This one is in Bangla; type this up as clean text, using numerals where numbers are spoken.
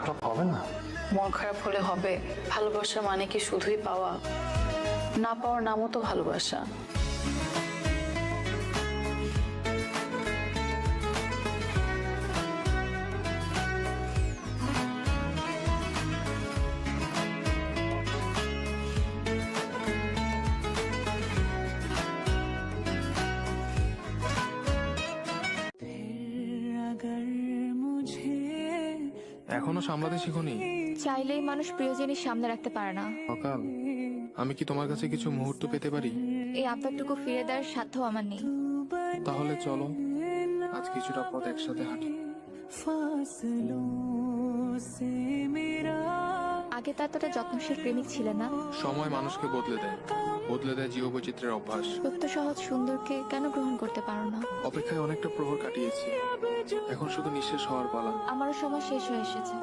খারাপ হবে না? মন খারাপ হলে হবে? ভালোবাসা মানে কি শুধুই পাওয়া? না পাওয়ার নামও তো ভালোবাসা। এখনো সামলাতে শিখোনি? চাইলেই মানুষ প্রিয় জিনিস সামনে রাখতে পারে না। সকাল, আমি কি তোমার কাছে কিছু মুহূর্ত পেতে পারি? এই আবদারটুকু ফিরে দেওয়ার সাধ্য আমার নেই। তাহলে চলো আজ কিছুটা পথ একসাথে হাঁটি। আগে তো এতটা যত্নশীল প্রেমিক ছিলে না। সময় মানুষকে বদলে দেয় জীববৈচিত্র্যের অভ্যাস। সত্য সহজ সুন্দরকে কেন গ্রহণ করতে পারো না? অপেক্ষায় অনেকটা প্রহর কাটিয়েছি, এখন শুধু নিঃশেষ হওয়ার পালা। আমারও সময় শেষ হয়ে এসেছে।